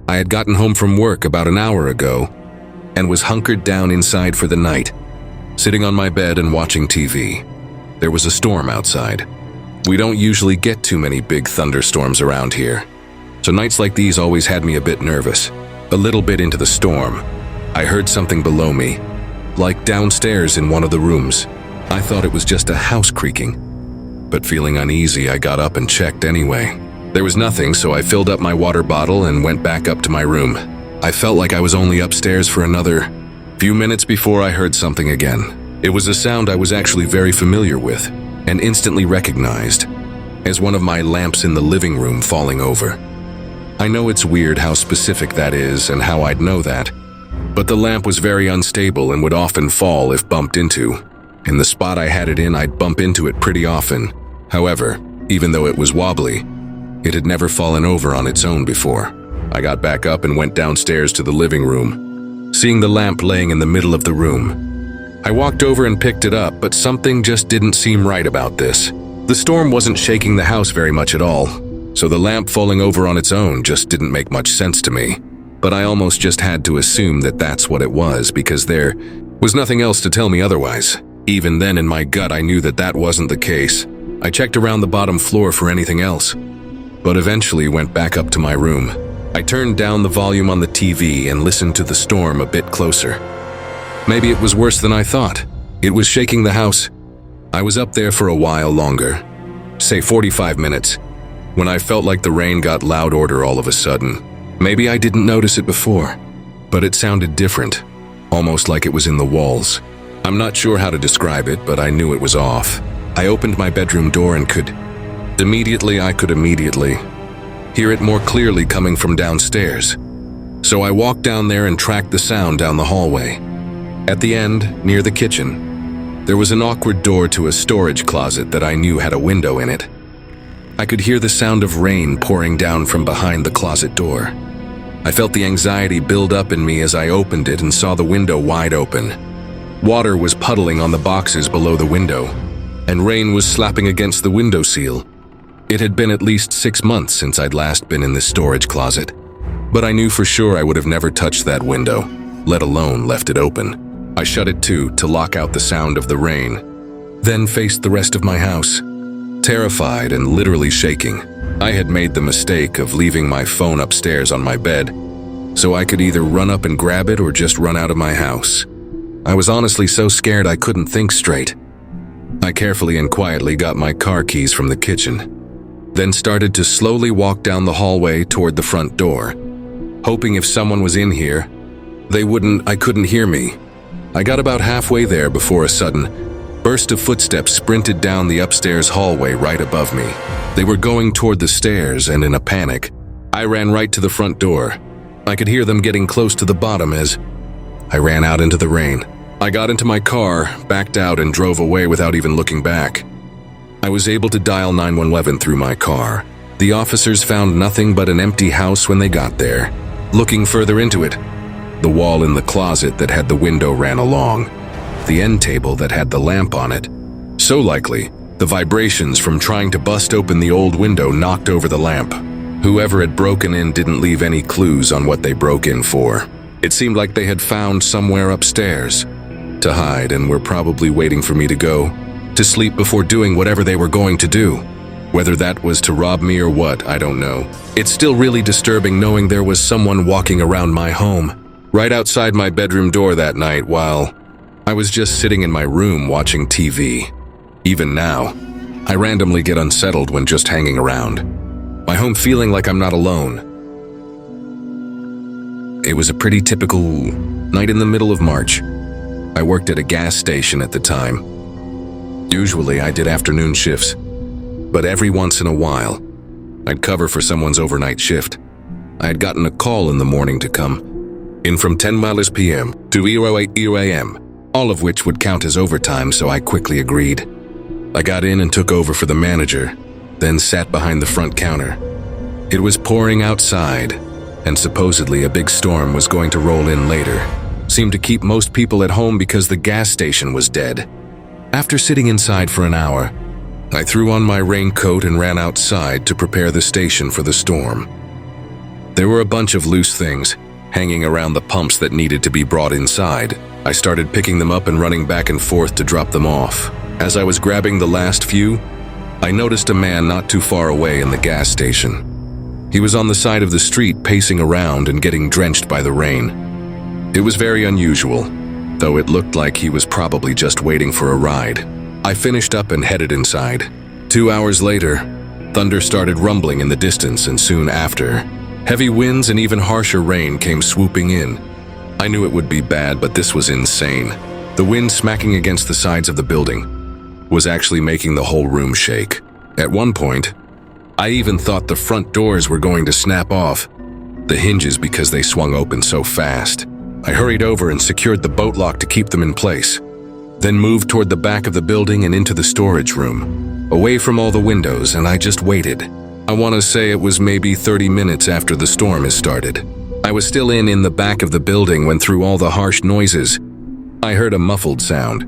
I had gotten home from work about an hour ago and was hunkered down inside for the night, sitting on my bed and watching TV. There was a storm outside. We don't usually get too many big thunderstorms around here, so nights like these always had me a bit nervous. A little bit into the storm, I heard something below me, like downstairs in one of the rooms. I thought it was just a house creaking, but feeling uneasy, I got up and checked anyway. There was nothing, so I filled up my water bottle and went back up to my room. I felt like I was only upstairs for another few minutes before I heard something again. It was a sound I was actually very familiar with and instantly recognized as one of my lamps in the living room falling over. I know it's weird how specific that is and how I'd know that, but the lamp was very unstable and would often fall if bumped into. In the spot I had it in, I'd bump into it pretty often. However, even though it was wobbly, it had never fallen over on its own before. I got back up and went downstairs to the living room, seeing the lamp laying in the middle of the room. I walked over and picked it up, but something just didn't seem right about this. The storm wasn't shaking the house very much at all, so the lamp falling over on its own just didn't make much sense to me. But I almost just had to assume that that's what it was because there was nothing else to tell me otherwise. Even then, in my gut, I knew that that wasn't the case. I checked around the bottom floor for anything else, but eventually went back up to my room. I turned down the volume on the TV and listened to the storm a bit closer. Maybe it was worse than I thought. It was shaking the house. I was up there for a while longer, say 45 minutes, when I felt like the rain got loud order all of a sudden. Maybe I didn't notice it before, but it sounded different, almost like it was in the walls. I'm not sure how to describe it, but I knew it was off. I opened my bedroom door and could immediately hear it more clearly coming from downstairs. So I walked down there and tracked the sound down the hallway. At the end, near the kitchen, there was an awkward door to a storage closet that I knew had a window in it. I could hear the sound of rain pouring down from behind the closet door. I felt the anxiety build up in me as I opened it and saw the window wide open. Water was puddling on the boxes below the window, and rain was slapping against the windowsill. It had been at least 6 months since I'd last been in this storage closet, but I knew for sure I would have never touched that window, let alone left it open. I shut it to lock out the sound of the rain, then faced the rest of my house, terrified and literally shaking. I had made the mistake of leaving my phone upstairs on my bed, so I could either run up and grab it or just run out of my house. I was honestly so scared I couldn't think straight. I carefully and quietly got my car keys from the kitchen, then started to slowly walk down the hallway toward the front door, hoping if someone was in here, I couldn't hear me. I got about halfway there before a sudden burst of footsteps sprinted down the upstairs hallway right above me. They were going toward the stairs, and in a panic, I ran right to the front door. I could hear them getting close to the bottom as I ran out into the rain. I got into my car, backed out, and drove away without even looking back. I was able to dial 911 through my car. The officers found nothing but an empty house when they got there. Looking further into it, the wall in the closet that had the window ran along, the end table that had the lamp on it. So likely, the vibrations from trying to bust open the old window knocked over the lamp. Whoever had broken in didn't leave any clues on what they broke in for. It seemed like they had found somewhere upstairs to hide and were probably waiting for me to go to sleep before doing whatever they were going to do. Whether that was to rob me or what, I don't know. It's still really disturbing knowing there was someone walking around my home, right outside my bedroom door that night while I was just sitting in my room watching TV. Even now, I randomly get unsettled when just hanging around my home feeling like I'm not alone. It was a pretty typical night in the middle of March. I worked at a gas station at the time. Usually I did afternoon shifts, but every once in a while, I'd cover for someone's overnight shift. I had gotten a call in the morning to come in from 10 p.m. to 8 a.m., all of which would count as overtime, so I quickly agreed. I got in and took over for the manager, then sat behind the front counter. It was pouring outside, and supposedly a big storm was going to roll in later. Seemed to keep most people at home because the gas station was dead. After sitting inside for an hour, I threw on my raincoat and ran outside to prepare the station for the storm. There were a bunch of loose things hanging around the pumps that needed to be brought inside. I started picking them up and running back and forth to drop them off. As I was grabbing the last few, I noticed a man not too far away in the gas station. He was on the side of the street pacing around and getting drenched by the rain. It was very unusual, though it looked like he was probably just waiting for a ride. I finished up and headed inside. 2 hours later, thunder started rumbling in the distance, and soon after, heavy winds and even harsher rain came swooping in. I knew it would be bad, but this was insane. The wind smacking against the sides of the building was actually making the whole room shake. At one point, I even thought the front doors were going to snap off the hinges because they swung open so fast. I hurried over and secured the boat lock to keep them in place, then moved toward the back of the building and into the storage room, away from all the windows, and I just waited. I want to say it was maybe 30 minutes after the storm has started. I was still in the back of the building when, through all the harsh noises, I heard a muffled sound.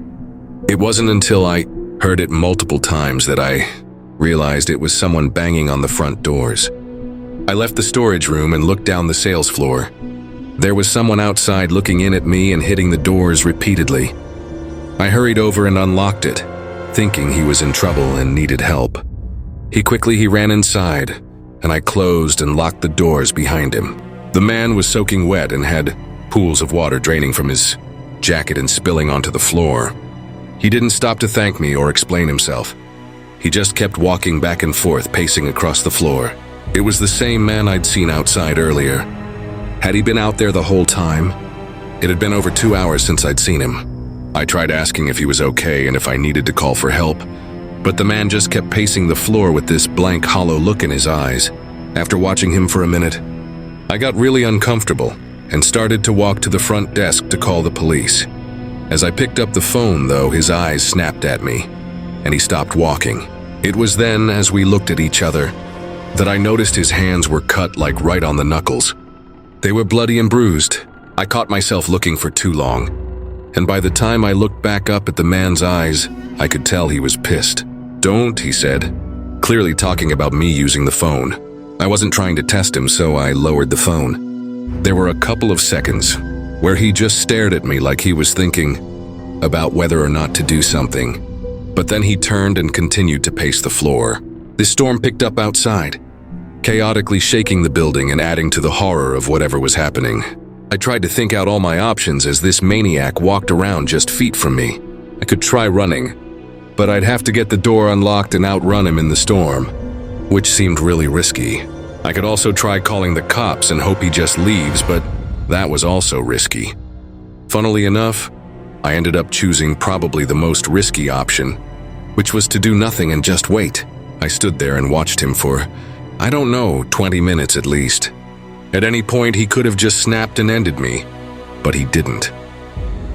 It wasn't until I heard it multiple times that I realized it was someone banging on the front doors. I left the storage room and looked down the sales floor. There was someone outside looking in at me and hitting the doors repeatedly. I hurried over and unlocked it, thinking he was in trouble and needed help. He ran inside, and I closed and locked the doors behind him. The man was soaking wet and had pools of water draining from his jacket and spilling onto the floor. He didn't stop to thank me or explain himself. He just kept walking back and forth, pacing across the floor. It was the same man I'd seen outside earlier. Had he been out there the whole time? It had been over 2 hours since I'd seen him. I tried asking if he was okay and if I needed to call for help, but the man just kept pacing the floor with this blank, hollow look in his eyes. After watching him for a minute, I got really uncomfortable and started to walk to the front desk to call the police. As I picked up the phone, though, his eyes snapped at me, and he stopped walking. It was then, as we looked at each other, that I noticed his hands were cut like right on the knuckles. They were bloody and bruised. I caught myself looking for too long, and by the time I looked back up at the man's eyes, I could tell he was pissed. "Don't," he said, clearly talking about me using the phone. I wasn't trying to test him, so I lowered the phone. There were a couple of seconds where he just stared at me like he was thinking about whether or not to do something. But then he turned and continued to pace the floor. The storm picked up outside, chaotically shaking the building and adding to the horror of whatever was happening. I tried to think out all my options as this maniac walked around just feet from me. I could try running, but I'd have to get the door unlocked and outrun him in the storm, which seemed really risky. I could also try calling the cops and hope he just leaves, but that was also risky. Funnily enough, I ended up choosing probably the most risky option, which was to do nothing and just wait. I stood there and watched him for, I don't know, 20 minutes at least. At any point, he could have just snapped and ended me, but he didn't.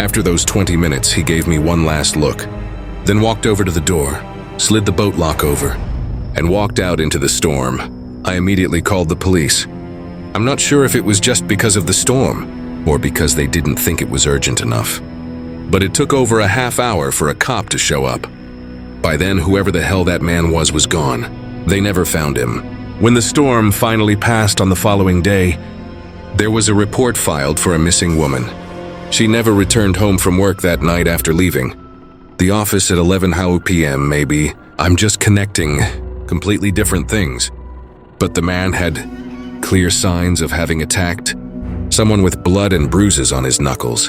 After those 20 minutes, he gave me one last look, then walked over to the door, slid the boat lock over, and walked out into the storm. I immediately called the police. I'm not sure if it was just because of the storm, or because they didn't think it was urgent enough. But it took over a half hour for a cop to show up. By then, whoever the hell that man was gone. They never found him. When the storm finally passed on the following day, there was a report filed for a missing woman. She never returned home from work that night after leaving the office at 11 p.m. maybe. I'm just connecting completely different things. But the man had clear signs of having attacked someone with blood and bruises on his knuckles.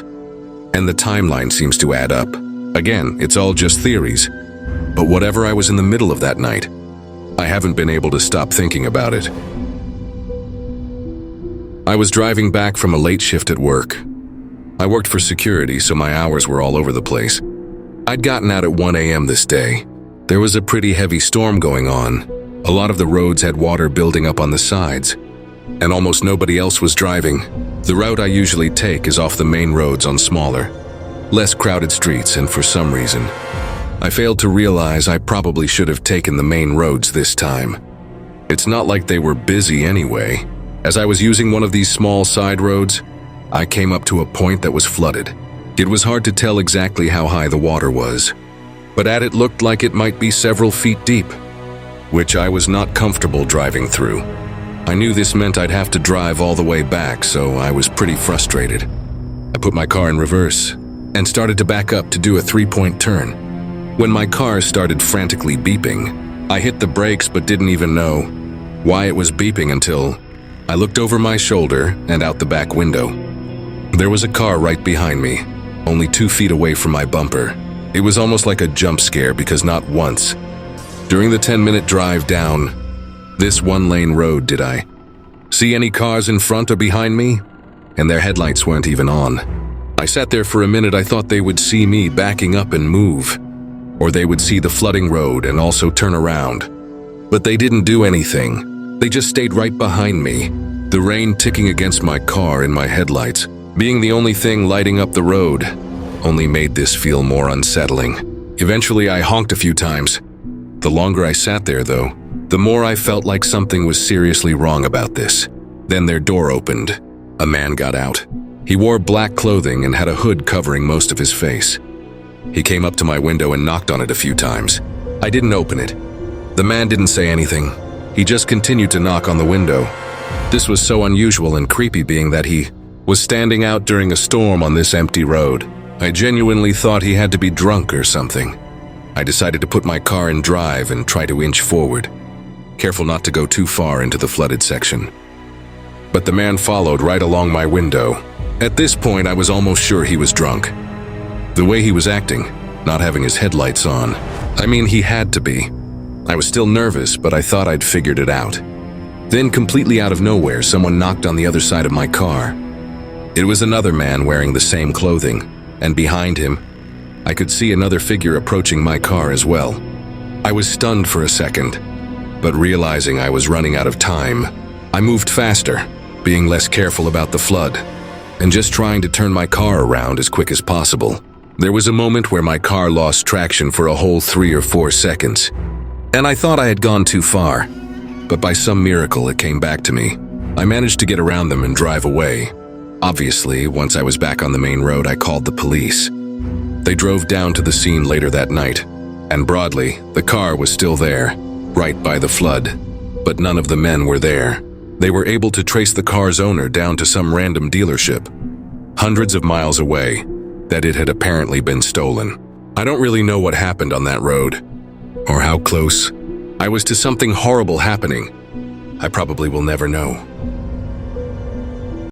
And the timeline seems to add up. Again, it's all just theories. But whatever I was in the middle of that night, I haven't been able to stop thinking about it. I was driving back from a late shift at work. I worked for security, so my hours were all over the place. I'd gotten out at 1 a.m. this day. There was a pretty heavy storm going on. A lot of the roads had water building up on the sides, and almost nobody else was driving. The route I usually take is off the main roads on smaller, less crowded streets, and for some reason, I failed to realize I probably should have taken the main roads this time. It's not like they were busy anyway. As I was using one of these small side roads, I came up to a point that was flooded. It was hard to tell exactly how high the water was, but at it looked like it might be several feet deep, which I was not comfortable driving through. I knew this meant I'd have to drive all the way back, so I was pretty frustrated. I put my car in reverse and started to back up to do a 3-point turn. When my car started frantically beeping, I hit the brakes but didn't even know why it was beeping until I looked over my shoulder and out the back window. There was a car right behind me, only 2 feet away from my bumper. It was almost like a jump scare because not once during the 10-minute drive down this 1-lane road did I see any cars in front or behind me, and their headlights weren't even on. I sat there for a minute. I thought they would see me backing up and move, or they would see the flooding road and also turn around. But they didn't do anything. They just stayed right behind me, the rain ticking against my car and my headlights being the only thing lighting up the road only made this feel more unsettling. Eventually, I honked a few times. The longer I sat there, though, the more I felt like something was seriously wrong about this. Then their door opened. A man got out. He wore black clothing and had a hood covering most of his face. He came up to my window and knocked on it a few times. I didn't open it. The man didn't say anything. He just continued to knock on the window. This was so unusual and creepy, being that he was standing out during a storm on this empty road. I genuinely thought he had to be drunk or something. I decided to put my car in drive and try to inch forward, careful not to go too far into the flooded section. But the man followed right along my window. At this point, I was almost sure he was drunk. The way he was acting, not having his headlights on. I mean, he had to be. I was still nervous, but I thought I'd figured it out. Then, completely out of nowhere, someone knocked on the other side of my car. It was another man wearing the same clothing, and behind him, I could see another figure approaching my car as well. I was stunned for a second, but realizing I was running out of time, I moved faster, being less careful about the flood, and just trying to turn my car around as quick as possible. There was a moment where my car lost traction for a whole 3 or 4 seconds, and I thought I had gone too far, but by some miracle it came back to me. I managed to get around them and drive away. Obviously, once I was back on the main road, I called the police. They drove down to the scene later that night, and broadly, the car was still there, right by the flood, but none of the men were there. They were able to trace the car's owner down to some random dealership, hundreds of miles away, that it had apparently been stolen. I don't really know what happened on that road, or how close I was to something horrible happening. I probably will never know.